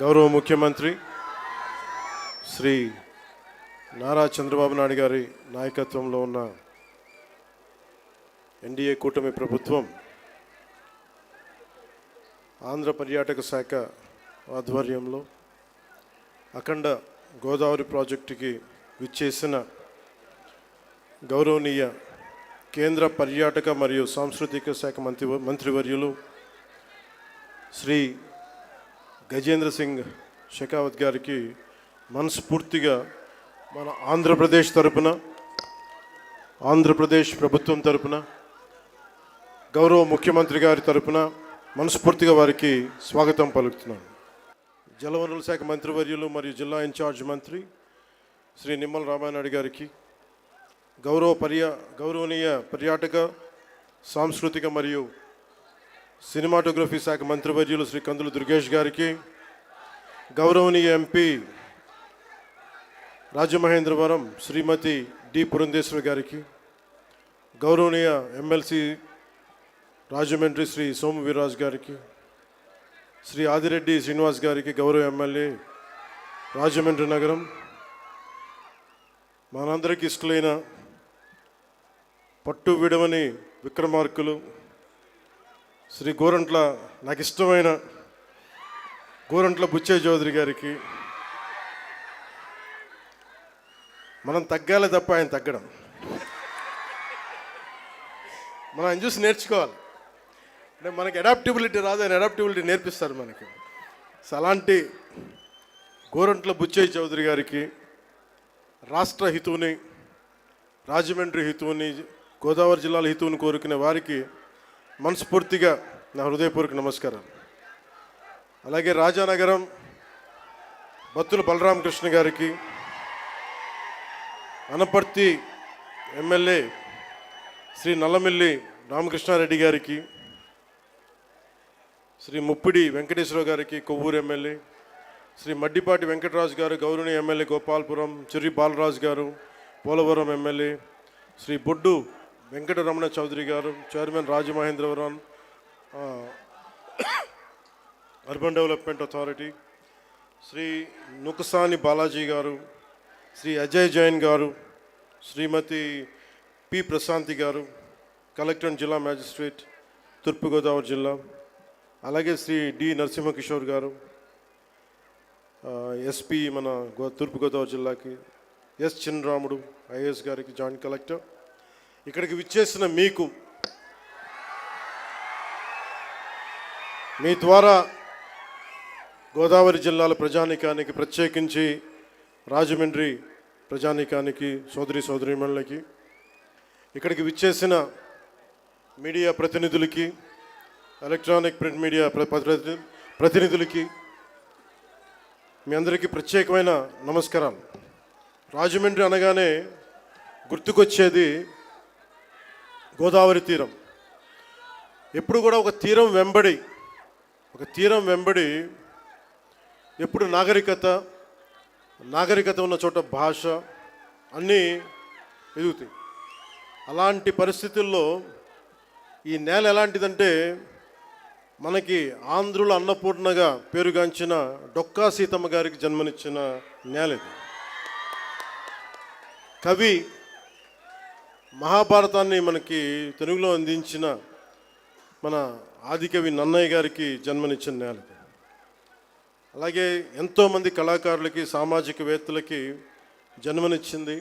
గౌరవ ముఖ్యమంత్రి శ్రీ నారా చంద్రబాబు నాయుడు గారి నాయకత్వంలో ఉన్న ఎన్డీఏ కూటమి ప్రభుత్వం ఆంధ్ర పర్యాటక శాఖ ఆధ్వర్యంలో అఖండ గోదావరి ప్రాజెక్టుకి విచ్చేసిన గౌరవనీయ కేంద్ర పర్యాటక మరియు సాంస్కృతిక శాఖ మంత్రివర్యులు శ్రీ గజేంద్ర సింగ్ షెకావత్ గారికి మనస్ఫూర్తిగా మన ఆంధ్రప్రదేశ్ తరపున, ఆంధ్రప్రదేశ్ ప్రభుత్వం తరపున, గౌరవ ముఖ్యమంత్రి గారి తరపున మనస్ఫూర్తిగా వారికి స్వాగతం పలుకుతున్నాను. జలవనరుల శాఖ మంత్రివర్యులు మరియు జిల్లా ఇన్ఛార్జ్ మంత్రి శ్రీ నిమ్మల రామానాయుడు గారికి, గౌరవనీయ పర్యాటక సాంస్కృతిక మరియు సినిమాటోగ్రఫీ శాఖ మంత్రివర్యులు శ్రీ కందుల దుర్గేష్ గారికి, గౌరవనీయ ఎంపీ రాజమహేంద్రవరం శ్రీమతి డి పురంధేశ్వరి గారికి, గౌరవనీయ ఎమ్మెల్సీ రాజమండ్రి శ్రీ సోము వీర్రాజు గారికి, శ్రీ ఆదిరెడ్డి శ్రీనివాస్ గారికి, గౌరవ ఎమ్మెల్యే రాజమండ్రి నగరం, మనందరికీ ఇష్టలైన పట్టు విడవని విక్రమార్కులు శ్రీ గోరంట్ల, నాకు ఇష్టమైన గోరంట్ల బుచ్చయ్య చౌదరి గారికి, మనం తగ్గాలి తప్ప ఆయన తగ్గడం, మనం ఆయన చూసి నేర్చుకోవాలి. అంటే మనకి అడాప్టబిలిటీ రాదు, ఆయన అడాప్టబిలిటీ నేర్పిస్తారు మనకి. సో అలాంటి గోరంట్ల బుచ్చయ్య చౌదరి గారికి, రాష్ట్ర హితువుని, రాజమండ్రి హితువుని, గోదావరి జిల్లాల హితువుని కోరుకునే వారికి మనస్ఫూర్తిగా నా హృదయపూర్వక నమస్కారం. అలాగే రాజానగరం బత్తుల బలరామకృష్ణ గారికి, అనపర్తి ఎమ్మెల్యే శ్రీ నల్లమిల్లి రామకృష్ణారెడ్డి గారికి, శ్రీ ముప్పిడి వెంకటేశ్వరరావు గారికి, కొవ్వూరు ఎమ్మెల్యే, శ్రీ మడ్డిపాటి వెంకటరాజు గారు, గౌరవనీయ ఎమ్మెల్యే గోపాలపురం, చిర్రి బాలరాజు గారు, పోలవరం ఎమ్మెల్యే, శ్రీ బొడ్డు వెంకటరమణ చౌదరి గారు, chairman Rajamahendravaram urban development authority, Shri Nukasani Balaji గారు, శ్రీ అజయ్ జైన్ గారు, శ్రీమతి పి ప్రశాంతి గారు, కలెక్టర్ అండ్ జిల్లా మ్యాజిస్ట్రేట్ తూర్పుగోదావరి జిల్లా, అలాగే శ్రీ డి నరసింహకిషోర్ గారు, ఎస్పీ మన తూర్పుగోదావరి జిల్లాకి, ఎస్ చిన్నరాముడు ఐఏఎస్ గారికి, జాయింట్ కలెక్టర్, ఇక్కడికి విచ్చేసిన మీకు, మీ ద్వారా గోదావరి జిల్లాల ప్రజానీకానికి, ప్రత్యేకించి రాజమండ్రి ప్రజానీకానికి, సోదరీమణులకి, ఇక్కడికి విచ్చేసిన మీడియా ప్రతినిధులకి, ఎలక్ట్రానిక్ ప్రింట్ మీడియా ప్రతినిధులకి మీ అందరికీ ప్రత్యేకమైన నమస్కారాలు. రాజమండ్రి అనగానే గుర్తుకొచ్చేది గోదావరి తీరం. ఎప్పుడు కూడా ఒక తీరం వెంబడి ఎప్పుడు నాగరికత ఉన్న చోట భాష అన్నీ ఎదుగుతాయి. అలాంటి పరిస్థితుల్లో ఈ నేల ఎలాంటిదంటే, మనకి ఆంధ్రుల అన్నపూర్ణగా పేరుగాంచిన డొక్కా సీతమ్మ గారికి జన్మనిచ్చిన నేల ఇది. కవి మహాభారతాన్ని మనకి తెలుగులో అందించిన మన ఆదికవి నన్నయ్య గారికి జన్మనిచ్చిన నేల. అలాగే ఎంతోమంది కళాకారులకి, సామాజికవేత్తలకి జన్మనిచ్చింది.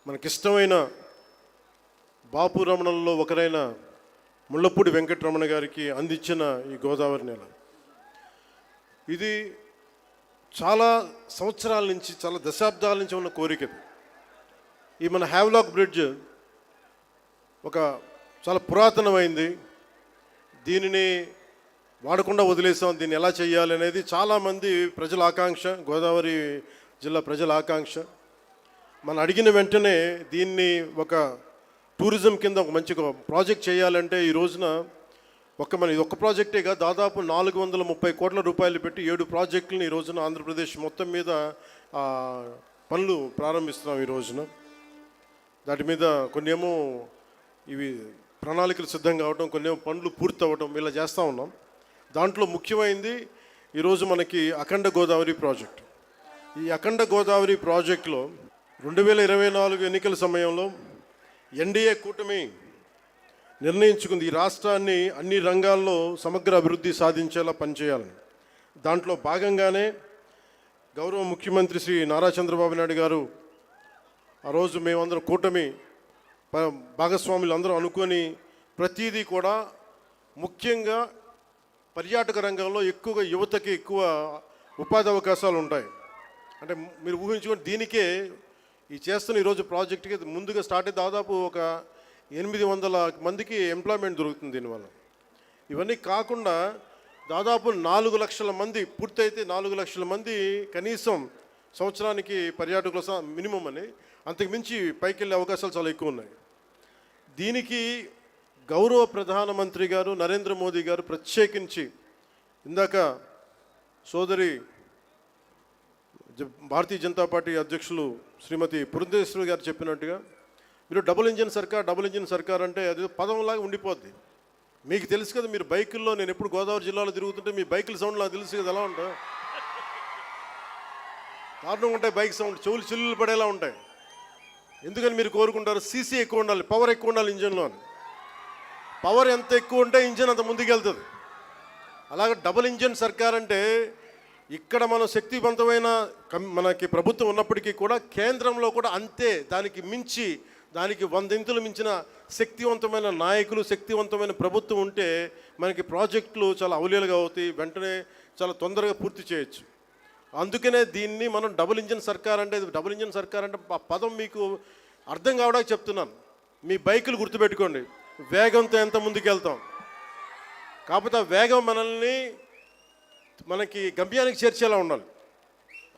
మనకిష్టమైన బాపు రమణల్లో ఒకరైన ముళ్ళపూడి వెంకటరమణ గారికి అందించిన ఈ గోదావరి నేల. ఇది చాలా సంవత్సరాల నుంచి, చాలా దశాబ్దాల నుంచి ఉన్న కోరిక. ఈ మన హ్యావ్లాక్ బ్రిడ్జ్ ఒక చాలా పురాతనమైంది. దీనిని వాడకుండా వదిలేసాం, దీన్ని ఎలా చేయాలి అనేది చాలామంది ప్రజల ఆకాంక్ష, గోదావరి జిల్లా ప్రజల ఆకాంక్ష. మనం అడిగిన వెంటనే దీన్ని ఒక టూరిజం కింద ఒక మంచి ప్రాజెక్ట్ చేయాలంటే ఈ రోజున ఇది ఒక్క ప్రాజెక్టేగా దాదాపు 430 కోట్ల రూపాయలు పెట్టి 7 ప్రాజెక్టులను ఈ రోజున ఆంధ్రప్రదేశ్ మొత్తం మీద పనులు ప్రారంభిస్తున్నాం. ఈ రోజున దాటి మీద కొన్ని ఏమో ఇవి ప్రణాళికలు సిద్ధం కావడం, కొన్ని ఏమో పనులు పూర్తి అవ్వడం, ఇలా చేస్తూ ఉన్నాం. దాంట్లో ముఖ్యమైనది ఈరోజు మనకి అఖండ గోదావరి ప్రాజెక్ట్. ఈ అఖండ గోదావరి ప్రాజెక్టులో 2024 ఎన్నికల సమయంలో ఎన్డీఏ కూటమి నిర్ణయించుకుంది ఈ రాష్ట్రాన్ని అన్ని రంగాల్లో సమగ్ర అభివృద్ధి సాధించేలా పనిచేయాలని. దాంట్లో భాగంగానే గౌరవ ముఖ్యమంత్రి శ్రీ నారా చంద్రబాబు నాయుడు గారు ఆ రోజు మేమందరం కూటమి భాగస్వాములు అందరూ అనుకొని ప్రతిదీ కూడా ముఖ్యంగా పర్యాటక రంగంలో ఎక్కువగా యువతకి ఎక్కువ ఉపాధి అవకాశాలు ఉంటాయి. అంటే మీరు ఊహించుకొని దీనికే ఈ చేస్తున్న ఈరోజు ప్రాజెక్టుకి ముందుగా స్టార్ట్ అయ్యి దాదాపు ఒక 800 మందికి ఎంప్లాయ్మెంట్ దొరుకుతుంది దీనివల్ల. ఇవన్నీ కాకుండా దాదాపు 4 లక్షల మంది పూర్తయితే 4 లక్షల మంది కనీసం సంవత్సరానికి పర్యాటకుల మినిమం అని, అంతకుమించి పైకి వెళ్ళే అవకాశాలు చాలా ఎక్కువ ఉన్నాయి. దీనికి గౌరవ ప్రధానమంత్రి గారు నరేంద్ర మోదీ గారు ప్రత్యేకించి ఇందాక సోదరి భారతీయ జనతా పార్టీ అధ్యక్షులు శ్రీమతి పురంధేశ్వరి గారు చెప్పినట్టుగా మీరు డబుల్ ఇంజిన్ సర్కార్ అంటే అది పదంలాగా ఉండిపోద్ది. మీకు తెలుసు కదా, మీరు బైకుల్లో, నేను ఎప్పుడు గోదావరి జిల్లాలో తిరుగుతుంటే మీ బైకుల సౌండ్ నాకు తెలుసు కదా ఎలా ఉంటాయి, దారుణంగా ఉంటాయి బైక్ సౌండ్, చెవులు చిల్లులు పడేలా ఉంటాయి. ఎందుకని మీరు కోరుకుంటారు సీసీ ఎక్కువ ఉండాలి, పవర్ ఎక్కువ ఉండాలి ఇంజన్లో అని. పవర్ ఎంత ఎక్కువ ఉంటే ఇంజన్ అంత ముందుకెళ్తుంది. అలాగే డబుల్ ఇంజిన్ సర్కార్ అంటే ఇక్కడ మనం శక్తివంతమైన మనకి ప్రభుత్వం ఉన్నప్పటికీ కూడా కేంద్రంలో కూడా అంతే, దానికి మించి, దానికి 100 ఇంతులు మించిన శక్తివంతమైన నాయకులు, శక్తివంతమైన ప్రభుత్వం ఉంటే మనకి ప్రాజెక్టులు చాలా అవలీలుగా అవుతాయి, వెంటనే చాలా తొందరగా పూర్తి చేయొచ్చు. అందుకనే దీన్ని మనం డబుల్ ఇంజిన్ సర్కార్ అంటే ఆ పదం మీకు అర్థం కావడానికి చెప్తున్నాను. మీ బైకులు గుర్తుపెట్టుకోండి, వేగంతో ఎంత ముందుకు వెళ్తాం, కాకపోతే ఆ వేగం మనకి గమ్యానికి చేర్చేలా ఉండాలి.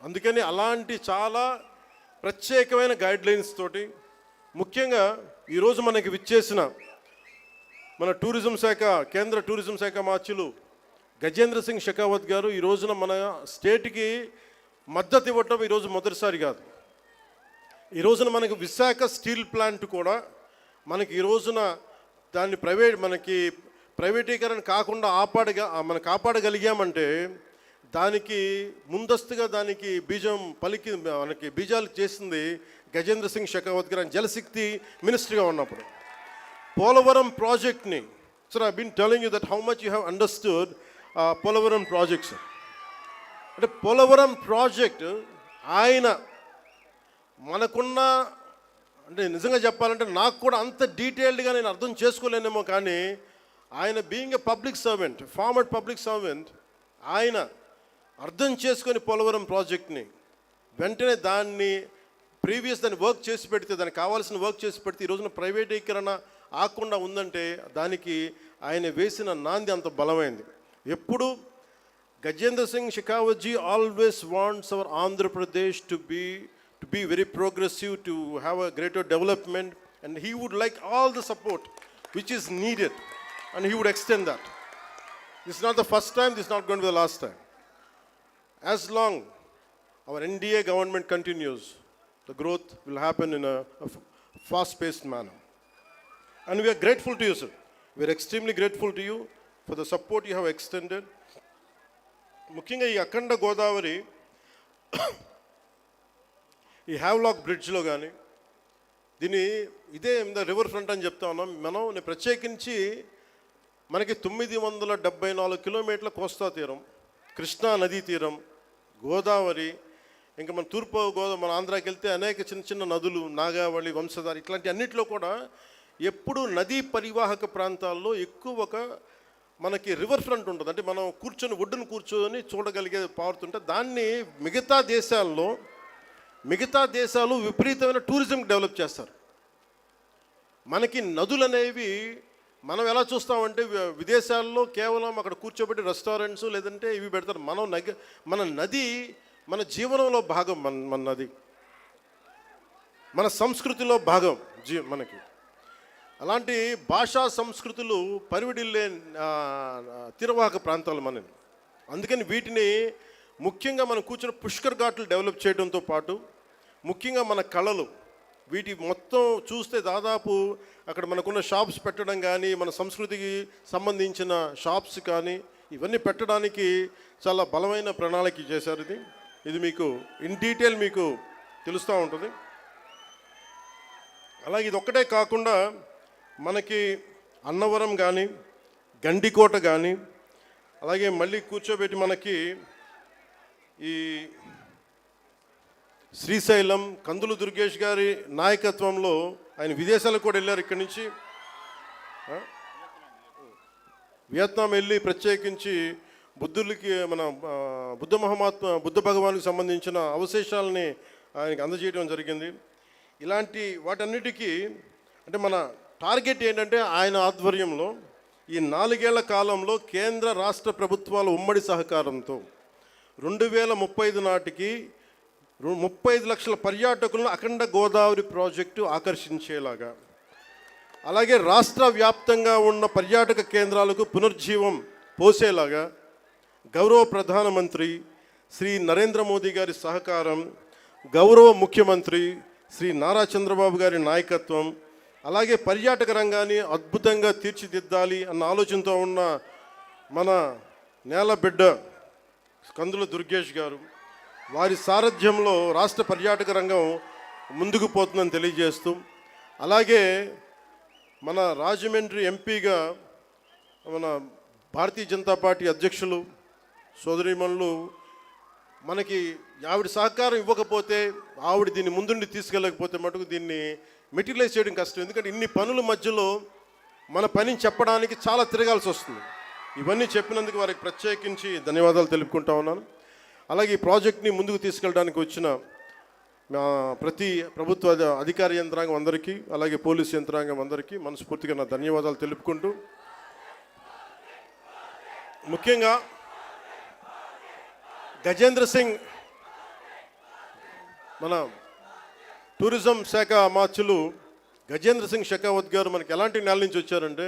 అందుకని అలాంటి చాలా ప్రత్యేకమైన గైడ్లైన్స్ తోటి ముఖ్యంగా ఈరోజు మనకి విచ్చేసిన మన టూరిజం శాఖ, కేంద్ర టూరిజం శాఖ మార్చులు గజేంద్ర సింగ్ షెకావత్ గారు ఈ రోజున మన స్టేట్కి మద్దతు ఇవ్వటం ఈరోజు మొదటిసారి కాదు. ఈ రోజున మనకి విశాఖ స్టీల్ ప్లాంట్ కూడా మనకి ఈ రోజున దాన్ని ప్రైవేటీకరణ కాకుండా మనం కాపాడగలిగామంటే దానికి ముందస్తుగా దానికి మనకి బీజాలు చేసింది గజేంద్ర సింగ్ షెకావత్ గారు జలశక్తి మినిస్టర్గా ఉన్నప్పుడు. పోలవరం ప్రాజెక్ట్ని, sir I been telling you that how much you have understood Polavaram projects. అంటే పోలవరం ప్రాజెక్ట్ ఆయన మనకున్న, అంటే నిజంగా చెప్పాలంటే నాకు కూడా అంత డీటెయిల్డ్గా నేను అర్థం చేసుకోలేనేమో, కానీ ఆయన being a public servant, former public servant, ఆయన అర్థం చేసుకొని పోలవరం ప్రాజెక్ట్ని వెంటనే దాన్ని వర్క్ చేసి పెడితే, దానికి కావాల్సిన వర్క్ చేసి పెడితే ఈ రోజున ప్రైవేటీకరణ ఆకుండా ఉందంటే దానికి ఆయన వేసిన నాంది అంత బలమైంది. ఎప్పుడు Gajendra Singh Shekhawat ji always wants our Andhra Pradesh to be very progressive, to have a greater development, and he would like all the support which is needed, and he would extend that. This is not the first time, this is not going to be the last time. As long our NDA government continues, the growth will happen in a fast-paced manner. And we are grateful to you, sir. We are extremely grateful to you for the support you have extended. ముఖ్యంగా ఈ అఖండ గోదావరి ఈ Havelock బ్రిడ్జ్లో కానీ ఇదే river front అని చెప్తా ఉన్నాం నేను ప్రత్యేకించి మనకి 974 కిలోమీటర్ల కోస్తా తీరం, కృష్ణా నదీ తీరం, గోదావరి, ఇంకా మన మన ఆంధ్రాకి వెళ్తే అనేక చిన్న చిన్న నదులు, నాగావళి, వంశధార, ఇట్లాంటి అన్నింటిలో కూడా ఎప్పుడు నదీ పరివాహక ప్రాంతాల్లో ఎక్కువ మనకి రివర్ ఫ్రంట్ ఉంటుంది. అంటే మనం ఒడ్డును కూర్చొని చూడగలిగే పారుతుంటే దాన్ని మిగతా దేశాలు విపరీతమైన టూరిజం డెవలప్ చేస్తారు. మనకి నదులు అనేవి మనం ఎలా చూస్తామంటే విదేశాల్లో కేవలం అక్కడ కూర్చోబెట్టి రెస్టారెంట్స్ లేదంటే ఇవి పెడతారు. మన నది మన జీవనంలో భాగం, మన నది మన సంస్కృతిలో భాగం మనకి. అలాంటి భాషా సంస్కృతులు పరివిడిల్లే తీరవాహక ప్రాంతాలు మనని. అందుకని వీటిని ముఖ్యంగా మనం కూర్చున్న పుష్కర్ ఘాట్లు డెవలప్ చేయడంతో పాటు ముఖ్యంగా మన కళలు, వీటి మొత్తం చూస్తే దాదాపు అక్కడ మనకున్న షాప్స్ పెట్టడం కానీ, మన సంస్కృతికి సంబంధించిన షాప్స్ కానీ, ఇవన్నీ పెట్టడానికి చాలా బలమైన ప్రణాళిక చేశారు. ఇది మీకు ఇన్ డీటెయిల్ మీకు తెలుస్తూ ఉంటుంది. అలాగే ఇది ఒక్కటే కాకుండా మనకి అన్నవరం కానీ, గండికోట కానీ, అలాగే మళ్ళీ కూర్చోబెట్టి మనకి ఈ శ్రీశైలం కందులు దుర్గేష్ గారి నాయకత్వంలో ఆయన విదేశాలకు కూడా వెళ్ళారు. ఇక్కడి నుంచి వియత్నాం వెళ్ళి ప్రత్యేకించి బుద్ధులకి మన బుద్ధ భగవానికి సంబంధించిన అవశేషాలని ఆయనకి అందజేయడం జరిగింది. ఇలాంటి వాటన్నిటికీ అంటే మన టార్గెట్ ఏంటంటే ఆయన ఆధ్వర్యంలో ఈ 4 ఏళ్ల కాలంలో కేంద్ర రాష్ట్ర ప్రభుత్వాల ఉమ్మడి సహకారంతో 2035 నాటికి 35 లక్షల పర్యాటకులను అఖండ గోదావరి ప్రాజెక్టు ఆకర్షించేలాగా, అలాగే రాష్ట్ర వ్యాప్తంగా ఉన్న పర్యాటక కేంద్రాలకు పునర్జీవం పోసేలాగా గౌరవ ప్రధానమంత్రి శ్రీ నరేంద్ర మోదీ గారి సహకారం, గౌరవ ముఖ్యమంత్రి శ్రీ నారా చంద్రబాబు గారి నాయకత్వం, అలాగే పర్యాటక రంగాన్ని అద్భుతంగా తీర్చిదిద్దాలి అన్న ఆలోచనతో ఉన్న మన నేలబిడ్డ కందుల దుర్గేష్ గారు, వారి సారథ్యంలో రాష్ట్ర పర్యాటక రంగం ముందుకు పోతుందని తెలియజేస్తూ, అలాగే మన రాజమండ్రి ఎంపీగా మన భారతీయ జనతా పార్టీ అధ్యక్షులు సోదరీమణులు మనకి ఆవిడ సహకారం ఇవ్వకపోతే, ఆవిడ దీన్ని ముందుండి తీసుకెళ్ళకపోతే మటుకు దీన్ని మెటీరియలైజ్ చేయడం కష్టం. ఎందుకంటే ఇన్ని పనుల మధ్యలో మన పనిని చెప్పడానికి చాలా తిరగాల్సి వస్తుంది. ఇవన్నీ చెప్పినందుకు వారికి ప్రత్యేకించి ధన్యవాదాలు తెలుపుకుంటా ఉన్నాను. అలాగే ఈ ప్రాజెక్ట్ని ముందుకు తీసుకెళ్ళడానికి వచ్చిన ప్రతి ప్రభుత్వ అధికార యంత్రాంగం అందరికీ, అలాగే పోలీసు యంత్రాంగం అందరికీ మనస్ఫూర్తిగా నా ధన్యవాదాలు తెలుపుకుంటూ, ముఖ్యంగా గజేంద్ర సింగ్ మన టూరిజం శాఖ అమాత్యులు గజేంద్ర సింగ్ షెకావత్ గారు మనకి ఎలాంటి నేల నుంచి వచ్చారంటే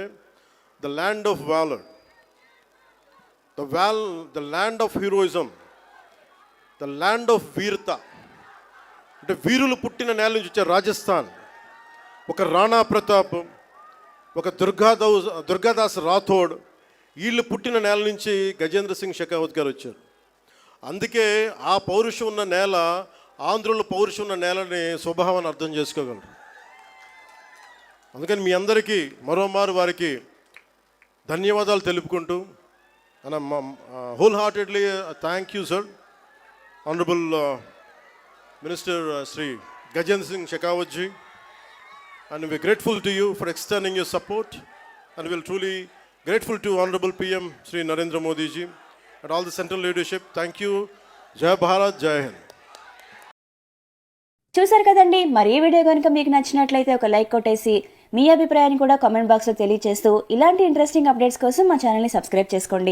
the land of valour, the land of heroism, the land of వీరత, అంటే వీరులు పుట్టిన నేల నుంచి వచ్చారు. రాజస్థాన్ ఒక రాణా ప్రతాప్, ఒక దుర్గాదాస్ రాథోడ్, వీళ్ళు పుట్టిన నేల నుంచి గజేంద్ర సింగ్ షెకావత్ గారు వచ్చారు. అందుకే ఆ పౌరుషం ఉన్న నేల, ఆంధ్రుల పౌరుషం ఉన్న నేలని స్వభావాన్ని అర్థం చేసుకోగలరు. అందుకని మీ అందరికీ మరోమారు వారికి ధన్యవాదాలు తెలుపుకుంటూ, and I'm wholeheartedly thank you, sir, Honorable Minister Sri Gajendra Singh Shekhawat ji, and we're grateful to you for extending your support, and we're truly grateful to Honorable PM Sri Narendra Modi ji and all the central leadership. Thank you. Jai Bharat, Jai Hind. చూసారు కదండి. మరి ఈ video కనుక మీకు నచ్చినట్లయితే ఒక like కొట్టేసి మీ అభిప్రాయాన్ని కూడా కామెంట్ బాక్స్లో తెలియజేస్తూ ఇలాంటి ఇంట్రెస్టింగ్ అప్డేట్స్ కోసం మా ఛానల్ని సబ్స్క్రైబ్ చేసుకోండి.